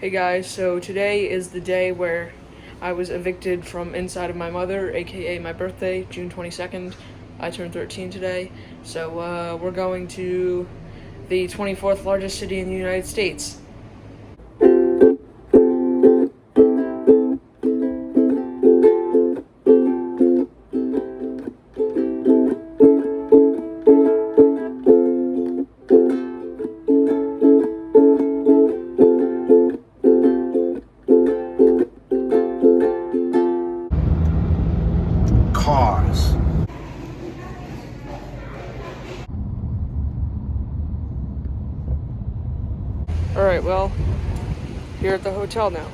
Hey guys, so today is the day where I was evicted from inside of my mother, aka my birthday, June 22nd. I turned 13 today, so we're going to the 24th largest city in the United States. Cars. Alright, well, here at the hotel now.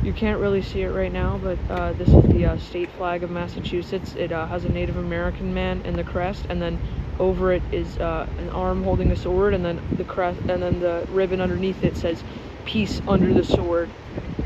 You can't really see it right now, but this is the state flag of Massachusetts. It has a Native American man in the crest, and then over it is an arm holding a sword, and then the crest, and then the ribbon underneath it says "Peace under the sword."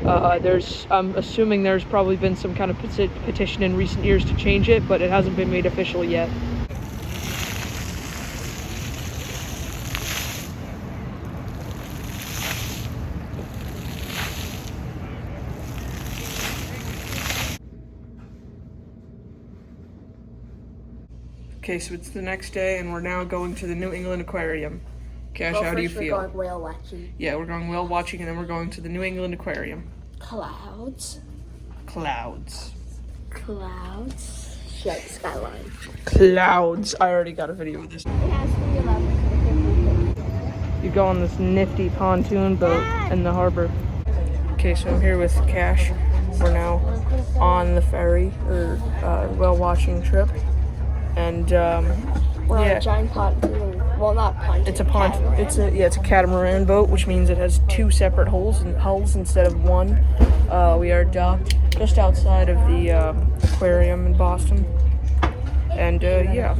I'm assuming there's probably been some kind of petition in recent years to change it, but it hasn't been made official yet. Okay, so it's the next day, and we're now going to the New England Aquarium. Cash, how do you feel? We're going whale watching. Yeah, we're going whale watching, and then we're going to the New England Aquarium. Clouds. Clouds. Clouds. Like skyline. Clouds. I already got a video of this. It has to be 11. You go on this nifty pontoon boat in the harbor. Okay, so I'm here with Cash. We're now on the ferry, or whale watching trip. And We're on yeah, a giant pontoon. Well, not pontoon. it's a pontoon. It's a catamaran boat, which means it has two separate hulls instead of one. We are docked just outside of the aquarium in Boston, and yeah.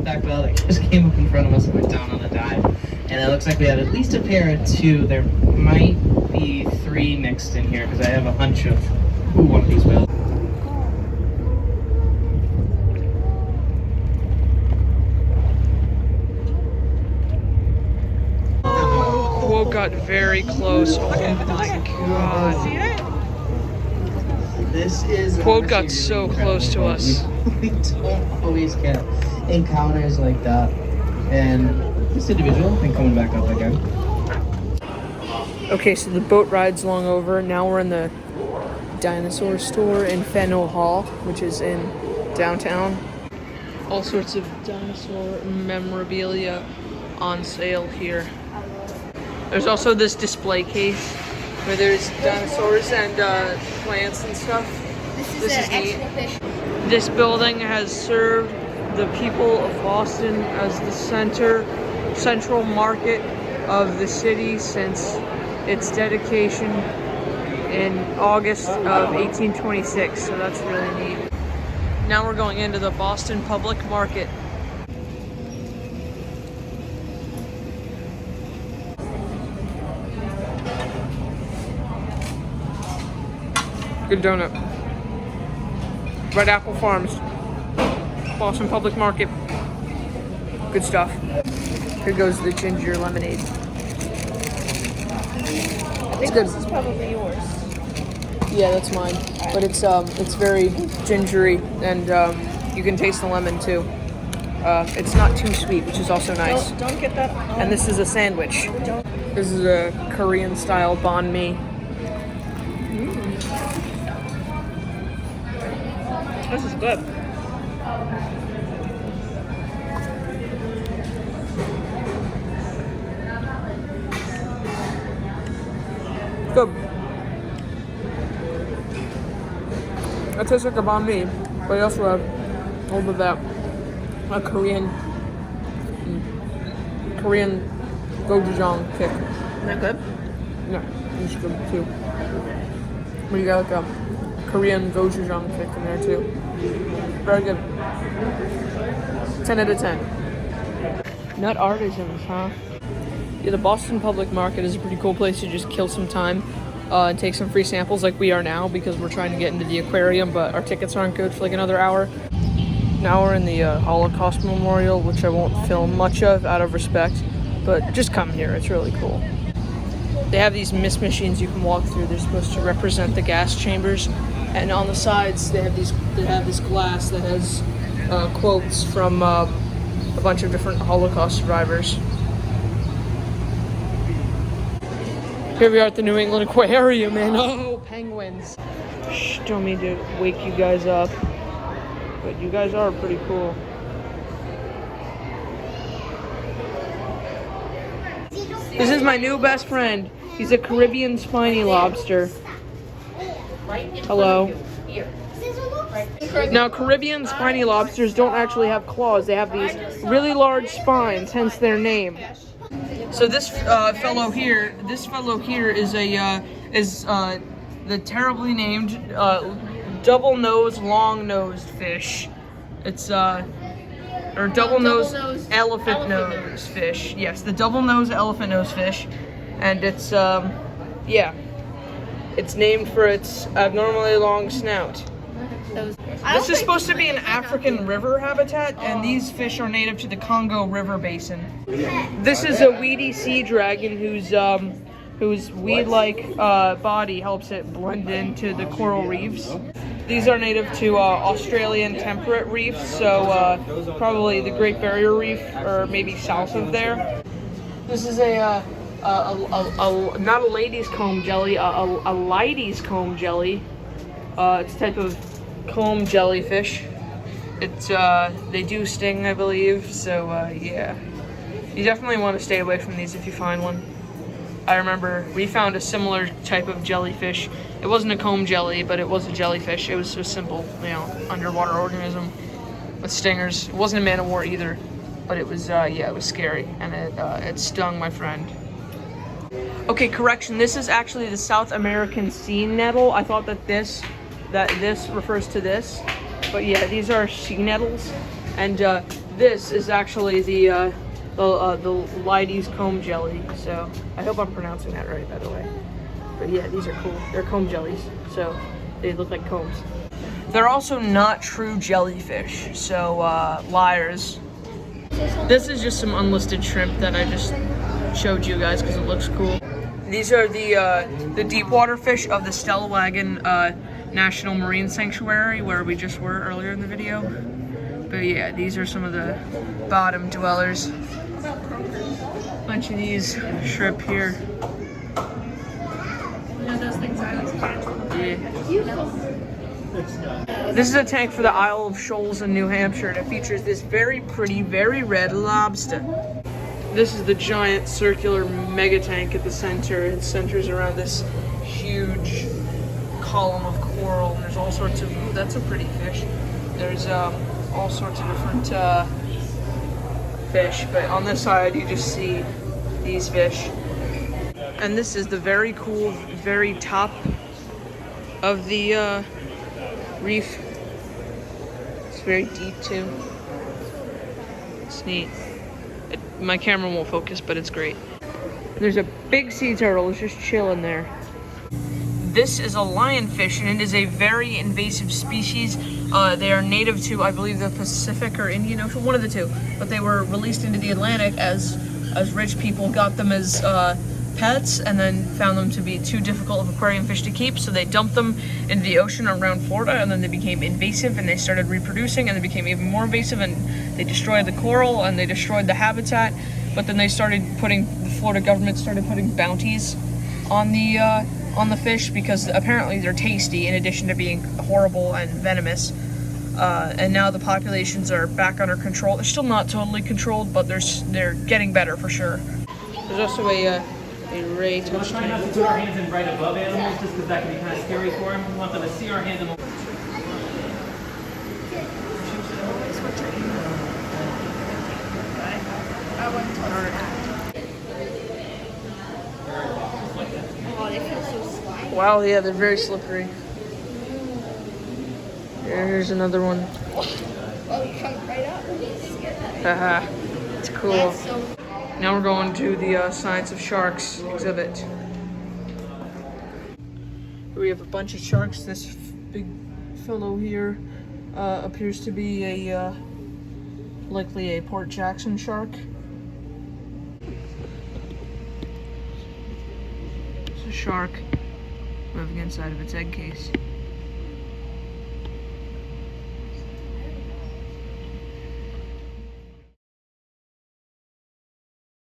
Back well that just came up in front of us and went down on a dive, and it looks like we have at least a pair of two. There might be three mixed in here because I have a hunch of who one of these will. Quote got very close. Oh my god. This is Quote got so close to us. We don't always get encounters like that, and this individual been coming back up again. Okay, so the boat ride's long over. Now we're in the dinosaur store in Faneuil Hall, which is in downtown. All sorts of dinosaur memorabilia on sale here. There's also this display case where there's dinosaurs and plants and stuff. This is neat. This building has served the people of Boston as the central market of the city since its dedication in August of 1826, so that's really neat. Now we're going into the Boston Public Market. Good donut. Red Apple Farms. Boston Public Market. Good stuff. Here goes the ginger lemonade. I think good. This is probably yours. Yeah, that's mine. But it's very gingery, and you can taste the lemon too. It's not too sweet, which is also nice. Don't get that. And this is a sandwich. This is a Korean style banh mi. This is good. Good. It tastes like a banh mi, but I also have a little bit of that Korean gochujang kick. Isn't that good? Yeah, it's good too. But you got like a Korean gochujang kick in there too. Very good. 10 out of 10. Nut artisans, huh? Yeah, the Boston Public Market is a pretty cool place to just kill some time and take some free samples like we are now because we're trying to get into the aquarium, but our tickets aren't good for like another hour. Now we're in the Holocaust Memorial, which I won't film much of out of respect, but just come here, it's really cool. They have these mist machines you can walk through. They're supposed to represent the gas chambers, and on the sides they have this glass that has quotes from a bunch of different Holocaust survivors. Here we are at the New England Aquarium, and oh, penguins. Shh, don't mean to wake you guys up, but you guys are pretty cool. This is my new best friend. He's a Caribbean spiny lobster. Hello. Now, Caribbean spiny lobsters don't actually have claws. They have these really large spines, hence their name. So this fellow here is the terribly named double-nosed, long-nosed fish. It's or double-nosed elephant nose fish. Yes, the double-nosed elephant nose fish, and it's yeah, it's named for its abnormally long snout. This is supposed to be an African river habitat, and these fish are native to the Congo River Basin. This is a weedy sea dragon whose weed-like body helps it blend into the coral reefs. These are native to Australian temperate reefs, so probably the Great Barrier Reef or maybe south of there. This is not a lady's comb jelly, a lady's comb jelly. It's a type of comb jellyfish. It's they do sting, I believe, so yeah. You definitely want to stay away from these if you find one. I remember we found a similar type of jellyfish. It wasn't a comb jelly, but it was a jellyfish. It was a simple, underwater organism with stingers. It wasn't a man of war either, but it was, it was scary, and it stung my friend. Okay, correction. This is actually the South American sea nettle. I thought that this refers to this, but yeah, these are sea nettles, and this is actually the Leidy's comb jelly. So I hope I'm pronouncing that right, by the way. But yeah, these are cool. They're comb jellies, so they look like combs. They're also not true jellyfish, so liars. This is just some unlisted shrimp that I just showed you guys because it looks cool. These are the deep water fish of the Stellwagen National Marine Sanctuary, where we just were earlier in the video. But yeah, these are some of the bottom dwellers. Bunch of these shrimp here. Yeah. This is a tank for the Isle of Shoals in New Hampshire, and it features this very pretty, very red lobster. This is the giant circular mega tank at the center. It centers around this huge column of coral, and there's all sorts of, ooh, that's a pretty fish. There's all sorts of different fish, but on this side you just see these fish. And this is the very cool, very top of the reef. It's very deep too. It's neat. My camera won't focus, but it's great. There's a big sea turtle who's just chilling there. This is a lionfish, and it is a very invasive species. They are native to, I believe, the Pacific or Indian Ocean, one of the two. But they were released into the Atlantic as rich people got them as pets, and then found them to be too difficult of aquarium fish to keep, so they dumped them into the ocean around Florida, and then they became invasive, and they started reproducing, and they became even more invasive, and they destroyed the coral, and they destroyed the habitat. But then they started the Florida government started putting bounties on the fish, because apparently they're tasty in addition to being horrible and venomous. And now the populations are back under control. They're still not totally controlled, but they're getting better for sure. There's also a ray touch We're trying not to put our hands in right above animals, just because that can be kind of scary for them. We want them to see our hands in the... they feel so slimy. Wow, yeah, they're very slippery. Here's another one. Oh, you come right up. Haha, it's cool. That's so. Now we're going to the Science of Sharks exhibit. We have a bunch of sharks. This big fellow here appears to be a likely a Port Jackson shark. It's a shark moving inside of its egg case.